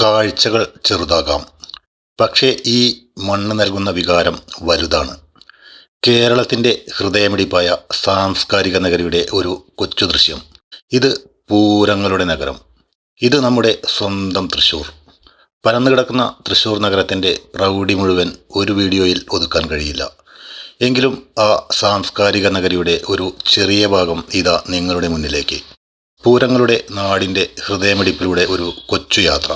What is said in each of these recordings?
കാഴ്ചകൾ ചെറുതാകാം, പക്ഷേ ഈ മണ്ണ് നൽകുന്ന വികാരം വലുതാണ്. കേരളത്തിൻ്റെ ഹൃദയമിടിപ്പായ സാംസ്കാരിക നഗരിയുടെ ഒരു കൊച്ചു ദൃശ്യം. ഇത് പൂരങ്ങളുടെ നഗരം. ഇത് നമ്മുടെ സ്വന്തം തൃശ്ശൂർ. പരന്നുകിടക്കുന്ന തൃശ്ശൂർ നഗരത്തിൻ്റെ പ്രൗഢി മുഴുവൻ ഒരു വീഡിയോയിൽ ഒതുക്കാൻ കഴിയില്ല. എങ്കിലും ആ സാംസ്കാരിക നഗരിയുടെ ഒരു ചെറിയ ഭാഗം ഇതാ നിങ്ങളുടെ മുന്നിലേക്ക്. പൂരങ്ങളുടെ നാടിൻ്റെ ഹൃദയമിടിപ്പിലൂടെ ഒരു കൊച്ചു യാത്ര.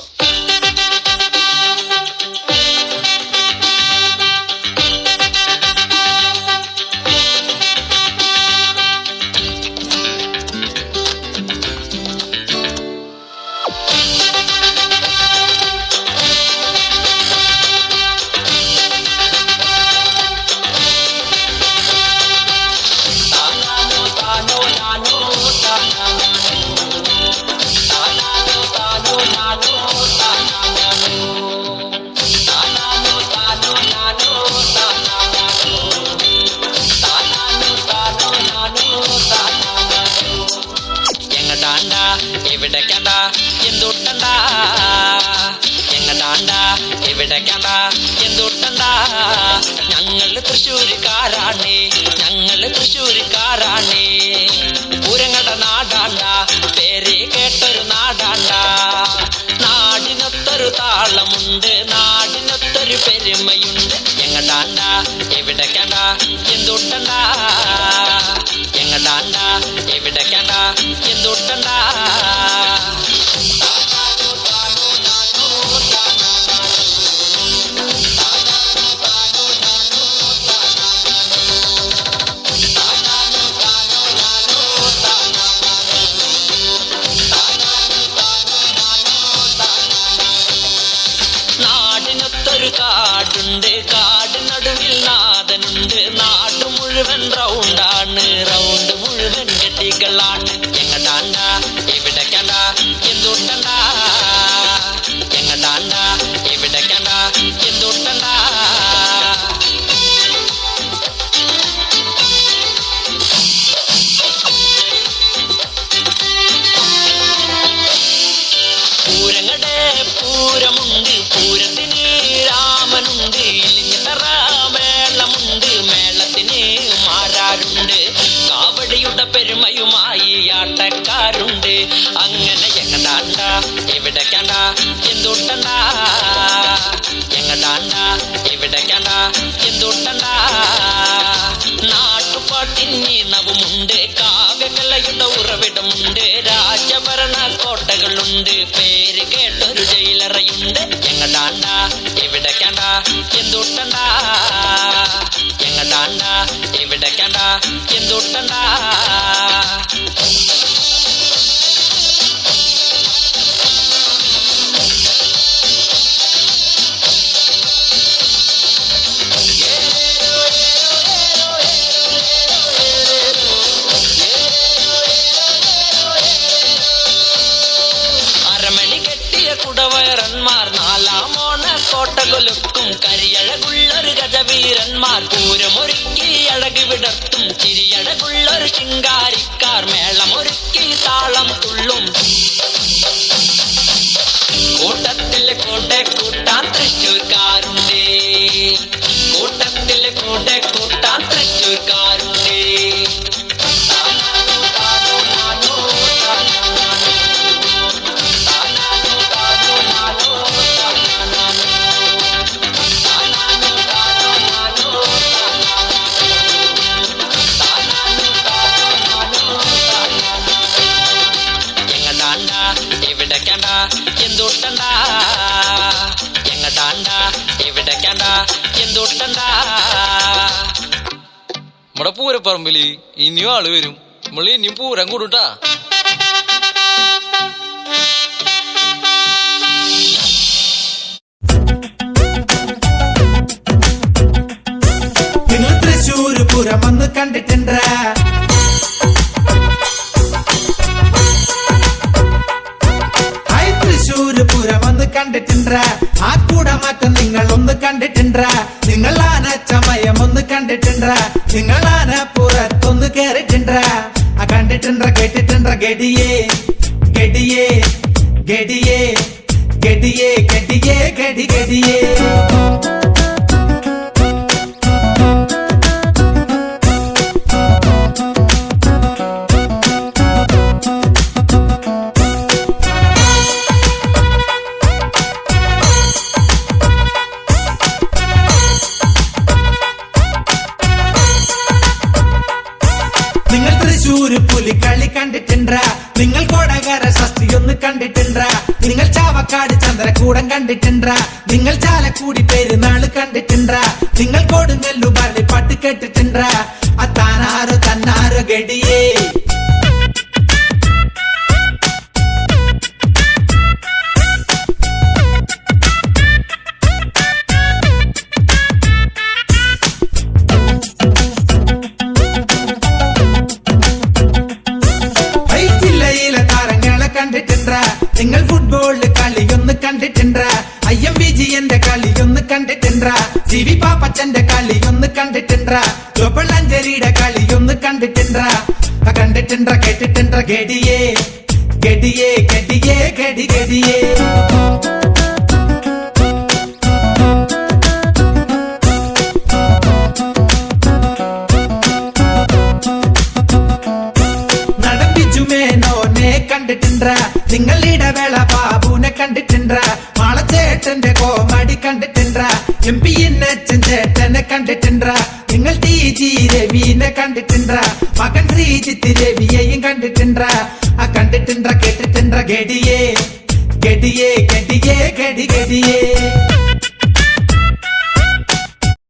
എവിടേക്കണ്ട എന്തുട്ടണ്ട എങ്ങടാണ്ട എവിടേക്കണ്ട എന്തുട്ടണ്ട ഞങ്ങള് തൃശ്ശൂർക്കാരാണ്, ഞങ്ങള് തൃശ്ശൂർക്കാരാണ്. പൂരങ്ങട നാടാണ്ട, പേര് കേട്ടൊരു നാടാണ്ട. നാടിനൊത്തൊരു താളമുണ്ട്, നാടിനൊത്തൊരു പെരുമയുണ്ട്. എങ്ങടാണ്ട എവിടേക്കണ്ട എന്തുട്ടണ്ട എങ്ങടാണ്ട എവിടേക്കണ്ട എന്തുട്ടണ്ട. നാടിനൊത്തൊരു കാടുണ്ട്, കാട് നടുവിൽ നാഥനുണ്ട്. നാട് മുഴുവൻ റൗണ്ടാണ്, റൗണ്ട് മുഴുവൻ കെട്ടികളാണ്. എങ്ങടാണ്ട എവിടേക്കണ്ട എന്തുട്ടണ്ട എങ്ങടാണ്ട എവിടേക്കണ്ട എന്തുട്ടണ്ട. പൂരങ്ങടെ പൂരമുണ്ട്, പൂരത്തിന് രാമനുണ്ട്. ഇലിഞ്ഞിത്തറ മേളമുണ്ട്, മേളത്തിന് മാരാരുണ്ട്. കാവടിയുടെ പെരുമയുമായി ആട്ടക്കാരുണ്ട്. അങ്ങനെ എങ്ങടാണ്ട എവിടേക്കണ്ട എന്തുട്ടണ്ട എങ്ങടാണ്ട എവിടേക്കണ്ട എന്തുട്ടണ്ട. നാട്ടുപാട്ടിന് നവുമുണ്ട്, കാവ്യകലയുടെ ഉറവിടമുണ്ട്. രാജഭരണ കോട്ടകളുണ്ട്, പേര് കേട്ടൊരു ജയിലറയുണ്ട്. എങ്ങടാണ്ട എവിടേക്കണ്ട എന്തുട്ടണ്ട എങ്ങടാണ്ട എവിടേക്കണ്ട എന്തുട്ടണ്ട. കുടവയറന്മാർ നാലാമോണ കോട്ടകൊലുക്കും കരിയഴകുള്ളൊരു ഗജവീരന്മാർ. പൂരമൊരുക്കി അഴകി വിടർത്തും ചിരിയഴകുള്ളൊരു ശിങ്കാരിക്കാർ. മേളമൊരുക്കി താളം തുള്ളും കൂട്ടത്തില് കൂടെ കൂട്ടാൻ തൃശ്ശൂർക്കാരുണ്ട്, കൂട്ടത്തില് കൂടെ കൂട്ടാൻ തൃശ്ശൂർക്കാരുണ്ട്. എവിടേക്കണ്ട എന്തുട്ടണ്ട എങ്ങടാണ്ട എവിടേക്കണ്ട എന്തുട്ടണ്ട. നമ്മുടെ പൂരപ്പറമ്പില് ഇനിയും ആള് വരും, നമ്മള് ഇനിയും പൂരം കൂടൂട്ടാ. നിങ്ങൾ തൃശ്ശൂർ പൂരം വന്ന് കണ്ടിട്ടുണ്ട? തൃശ്ശൂര് പൂരം വന്ന് കണ്ടിട്ടുണ്ട? ആ കൂടമാറ്റം നിങ്ങൾ ഒന്ന് കണ്ടിട്ടുണ്ട? നിങ്ങൾ ആന ചമയം ഒന്ന് കണ്ടിട്ടുണ്ട? നിങ്ങൾ ആന പുറത്തൊന്ന് കേറിട്ടുണ്ട? ആ കണ്ടിട്ടുണ്ട കേട്ടിട്ടുണ്ട? ഗഡിയേ ഗഡിയേ ഗഡിയേ ഗഡിയേ ഗഡിയേ ഗഡിയേ ഗഡി ഗഡിയേ. നിങ്ങൾ തൃശ്ശൂര് പുലിക്കളി കണ്ടിട്ടുണ്ട, നിങ്ങൾ കൊടകര ഷഷ്ടി ഒന്ന് കണ്ടിട്ടുണ്ട, നിങ്ങൾ ചാവക്കാട് ചന്ദ്രകൂടം കണ്ടിട്ടുണ്ട, നിങ്ങൾ ചാലക്കുടി പെരുന്നാള് കണ്ടിട്ടുണ്ട, നിങ്ങൾ കൊടുങ്ങല്ലു പള്ളിപ്പാട്ട് കേട്ടിട്ടുണ്ട. അത്താനാരോ തന്നാരോ ഗഡിയേ. നിങ്ങൾ ഫുട്ബോളില് കളിയൊന്ന് കണ്ടിട്ടുണ്ട, IMBGന്റെ കളിയൊന്ന് കണ്ടിട്ടുണ്ട, CV പാപ്പച്ചന്റെ കളിയൊന്ന് കണ്ടിട്ടുണ്ട, ചോപ്പളഞ്ചേരിയുടെ കളിയൊന്ന് കണ്ടിട്ടുണ്ട. കണ്ടിട്ടുണ്ട കേട്ടിട്ടുണ്ട ഗഡിയേ ഗഡിയേ ഗഡിയേ ഗഡി ഗഡിയേ. കണ്ടിട്ടുണ്ട, നിങ്ങൾ ഇടവേള ബാബുനെ കണ്ടിട്ടുണ്ട, മാളച്ചേട്ടന്റെ കോമഡി കണ്ടിട്ടുണ്ട, MP ചേട്ടനെ കണ്ടിട്ടുണ്ട, നിങ്ങൾ TG രവിനെ കണ്ടിട്ടുണ്ട, മകൻ ശ്രീജിത്ത് രവിയെയും കണ്ടിട്ടുണ്ട. കണ്ടിട്ടുണ്ട കേട്ടിട്ടുണ്ട ഗഡിയേ ഗഡിയേ ഗഡിയേ ഗഡി ഗഡിയേ.